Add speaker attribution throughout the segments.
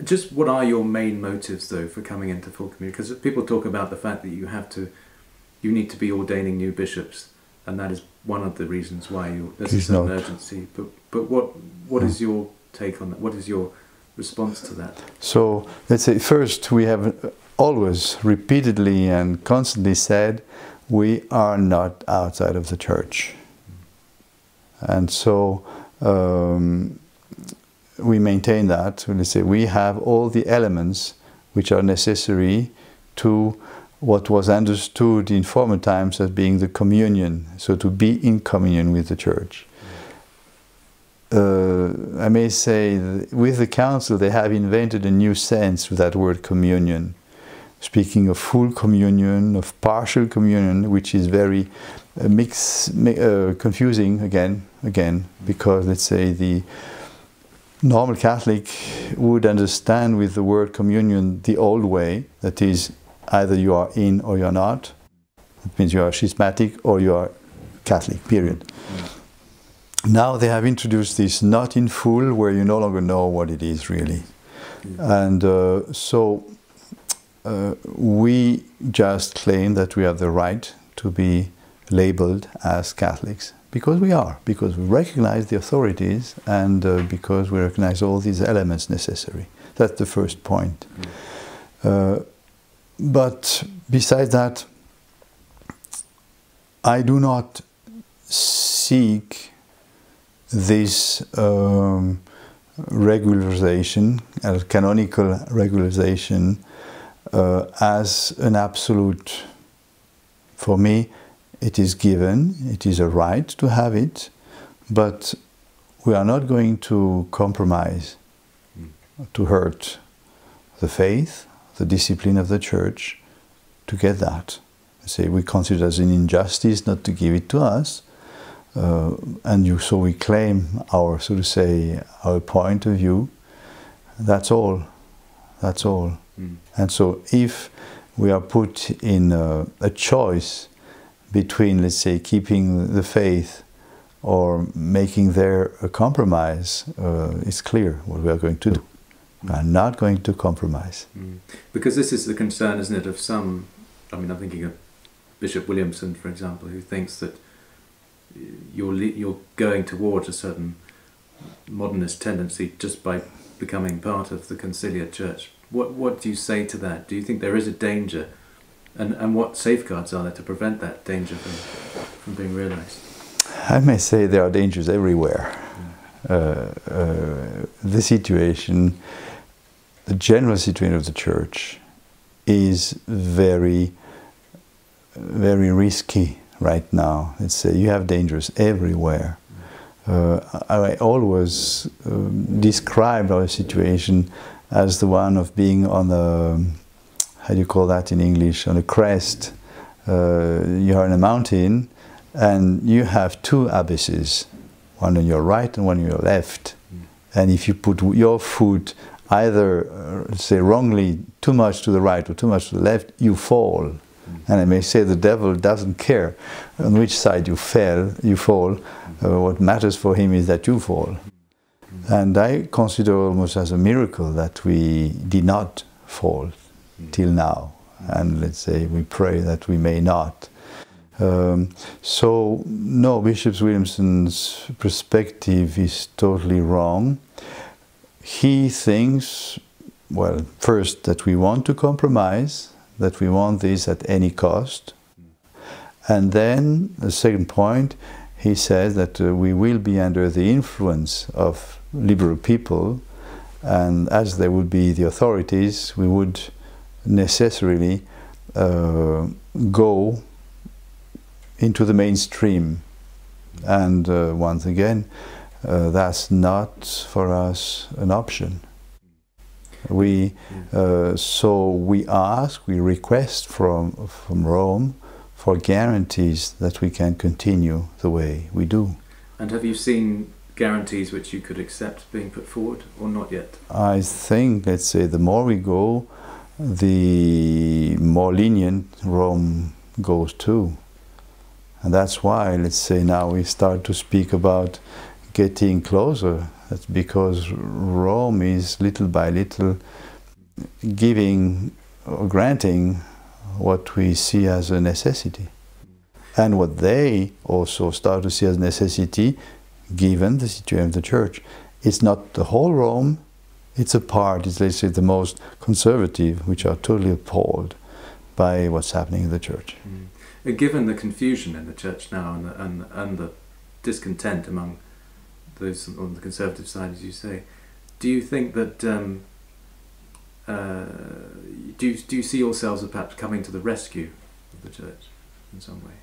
Speaker 1: Just what are your main motives, though, for coming into full communion? Because people talk about the fact that you need to be ordaining new bishops, and that is one of the reasons why there's a certain urgency. But what is your take on that? What is your response to that?
Speaker 2: So let's say first, we have always repeatedly and constantly said we are not outside of the church, and so we maintain that. Let's say we have all the elements which are necessary to what was understood in former times as being the communion, so to be in communion with the church. I may say, with the Council, they have invented a new sense to that word communion, speaking of full communion, of partial communion, which is very confusing again, because, let's say, the normal Catholic would understand with the word communion the old way, that is, either you are in or you're not. It means you are schismatic or you are Catholic, period. Now they have introduced this not in full, where you no longer know what it is really. And so we just claim that we have the right to be labeled as Catholics, because we are, because we recognize the authorities and because we recognize all these elements necessary. That's the first point. But besides that, I do not seek this regularization, canonical regularization, as an absolute. For me, it is given, it is a right to have it, but we are not going to compromise to hurt the faith, the discipline of the Church, to get that. Say we consider it as an injustice not to give it to us, so we claim our, so to say, our point of view. That's all. That's all. And so if we are put in a choice between, let's say, keeping the faith or making there a compromise, it's clear what we are going to do. We are not going to compromise.
Speaker 1: Because this is the concern, isn't it, of some, I mean, I'm thinking of Bishop Williamson, for example, who thinks that you're going towards a certain modernist tendency just by becoming part of the conciliar church. What do you say to that? Do you think there is a danger? And what safeguards are there to prevent that danger from being realized?
Speaker 2: I may say there are dangers everywhere. The situation, the general situation of the church is very, very risky right now. Let's say you have dangers everywhere. I always describe our situation as the one of being on a, how do you call that in English, on a crest. You are in a mountain and you have two abysses, one on your right and one on your left. And if you put your foot either, say, wrongly, too much to the right or too much to the left, you fall. And I may say the devil doesn't care on which side you fall. What matters for him is that you fall. And I consider almost as a miracle that we did not fall till now. And let's say we pray that we may not. So, no, Bishop Williamson's perspective is totally wrong. He thinks, well, first, that we want to compromise, that we want this at any cost. And then, the second point, he says that we will be under the influence of liberal people, and as there would be the authorities, we would necessarily go into the mainstream. And once again, that's not for us an option. So we ask, we request from Rome for guarantees that we can continue the way we do.
Speaker 1: And have you seen guarantees which you could accept being put forward, or not yet?
Speaker 2: I think, let's say, the more we go, the more lenient Rome goes too. And that's why, let's say, now we start to speak about getting closer That's because Rome is little by little giving or granting what we see as a necessity. And what they also start to see as necessity, given the situation of the church. It's not the whole Rome, it's a part, it's, let's say, the most conservative, which are totally appalled by what's happening in the church.
Speaker 1: And given the confusion in the church now and the discontent among those on the conservative side, as you say, do you think that do you see yourselves as perhaps coming to the rescue of the church in some way?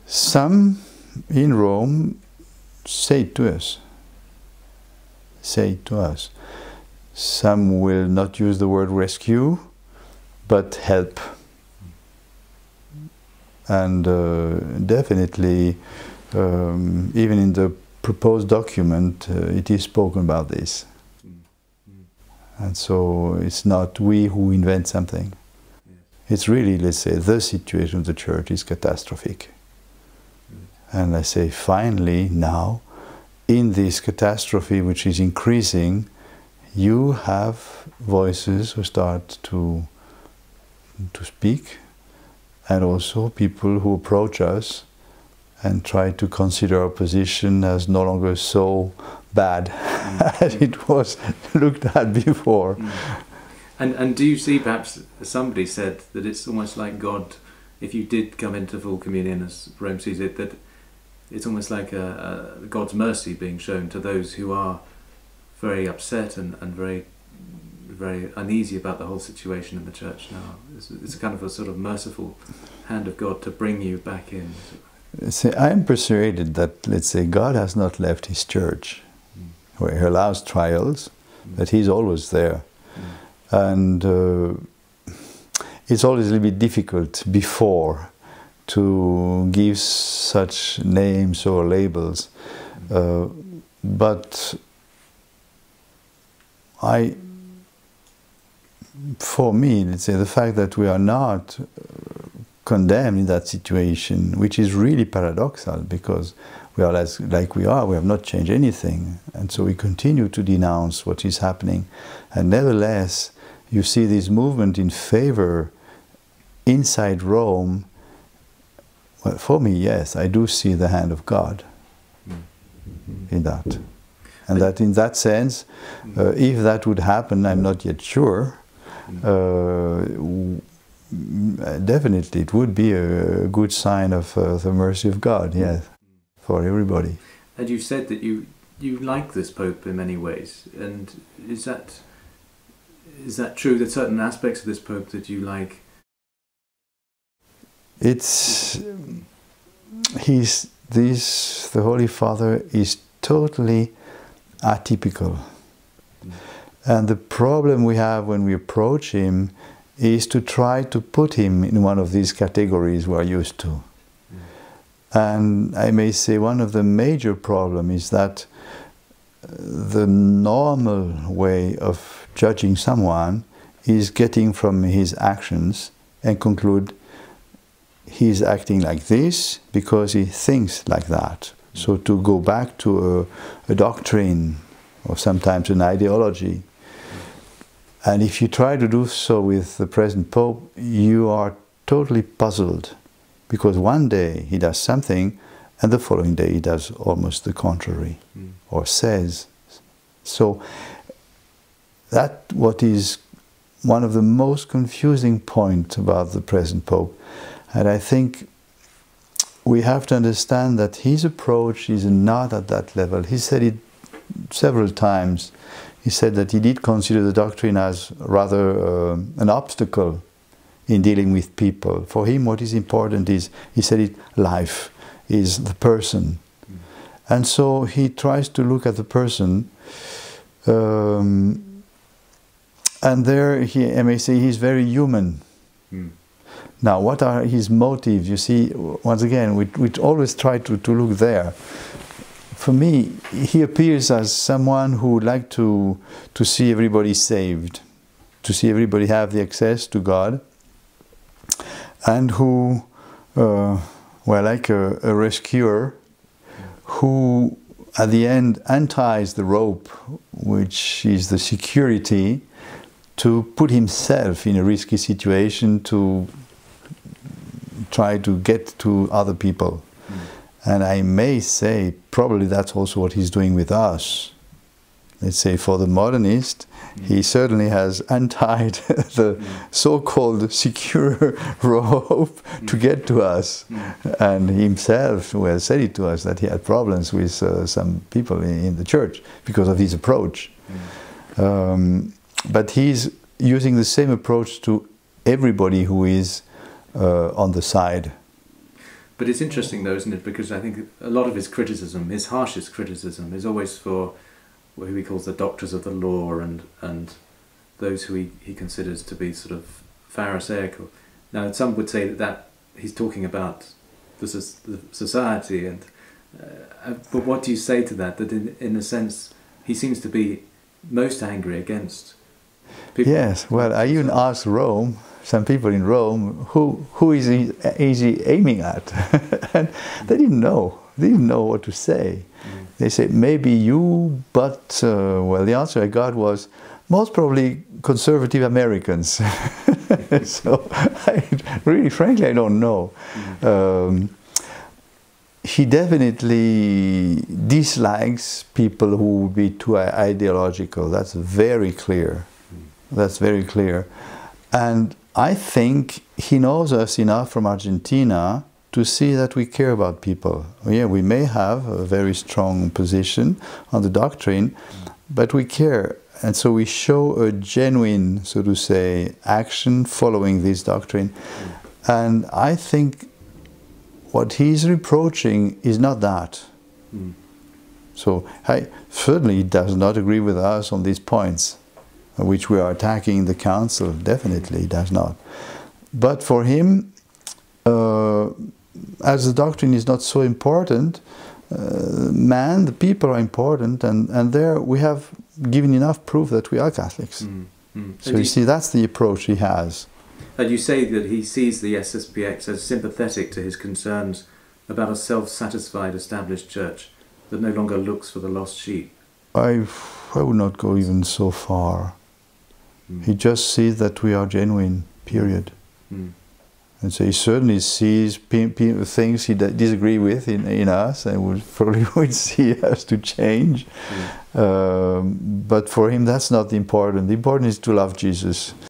Speaker 2: Some in Rome say it to us. Say it to us. Some will not use the word rescue, but help. And definitely, even in the proposed document, it is spoken about this. And so it's not we who invent something. It's really, let's say, the situation of the church is catastrophic. And I say, finally, now, in this catastrophe which is increasing, you have voices who start to speak, and also people who approach us and try to consider our position as no longer so bad as it was looked at before.
Speaker 1: And do you see, perhaps somebody said that it's almost like God, if you did come into full communion as Rome sees it, that it's almost like God's mercy being shown to those who are very upset and very uneasy about the whole situation in the church now. It's a kind of a sort of merciful hand of God to bring you back in.
Speaker 2: See, I am persuaded that, let's say, God has not left His church, where He allows trials, that He's always there. And it's always a little bit difficult before to give such names or labels, but for me, let's say, the fact that we are not condemned in that situation, which is really paradoxal, because we are like we are, we have not changed anything, and so we continue to denounce what is happening, and nevertheless, you see this movement in favor inside Rome. Well, for me, yes, I do see the hand of God in that. And that in that sense, if that would happen, I'm not yet sure, definitely it would be a good sign of the mercy of God, yes, for everybody.
Speaker 1: And you said that you like this Pope in many ways, and is that true, that certain aspects of this Pope that you like?
Speaker 2: The Holy Father is totally atypical. And the problem we have when we approach him is to try to put him in one of these categories we are used to. And I may say one of the major problems is that the normal way of judging someone is getting from his actions and conclude he's acting like this because he thinks like that. So to go back to a doctrine or sometimes an ideology. And if you try to do so with the present Pope, you are totally puzzled, because one day he does something and the following day he does almost the contrary, or says. So that what is one of the most confusing points about the present Pope. And I think we have to understand that his approach is not at that level. He said it several times. He said that he did consider the doctrine as rather an obstacle in dealing with people. For him, what is important is, he said it, life is the person. And so he tries to look at the person, and there, I may say, he's very human. Now, what are his motives? You see, once again, we always try to look there. For me, he appears as someone who would like to see everybody saved, to see everybody have the access to God, and who, well, like a rescuer, who at the end, unties the rope, which is the security, to put himself in a risky situation to try to get to other people. And I may say, probably that's also what he's doing with us. Let's say for the modernist, he certainly has untied the so-called secure rope to get to us. And himself well said it to us that he had problems with some people in the church because of his approach. But he's using the same approach to everybody who is on the side.
Speaker 1: But it's interesting though, isn't it? Because I think a lot of his criticism, his harshest criticism, is always for who he calls the doctors of the law and those who he considers to be sort of pharisaical. Now some would say that he's talking about the society, and but what do you say to that? That in a sense he seems to be most angry against people.
Speaker 2: Yes, well, I even asked Rome, some people in Rome, who is he aiming at? And they didn't know. They didn't know what to say. They said, maybe you, but, well, the answer I got was, most probably conservative Americans. So, really, frankly, I don't know. He definitely dislikes people who would be too ideological. That's very clear. That's very clear. And I think he knows us enough from Argentina to see that we care about people. Yeah, we may have a very strong position on the doctrine, but we care. And so we show a genuine, so to say, action following this doctrine. And I think what he's reproaching is not that. So certainly he does not agree with us on these points, which we are attacking in the council. Definitely he does not. But for him, as the doctrine is not so important, the people are important, and there we have given enough proof that we are Catholics. So you see, that's the approach he has.
Speaker 1: And you say that he sees the SSPX as sympathetic to his concerns about a self-satisfied established church that no longer looks for the lost sheep.
Speaker 2: I would not go even so far. He just sees that we are genuine, period. And so he certainly sees things he disagrees with in us, and probably would see us to change. But for him, that's not the important. The important is to love Jesus.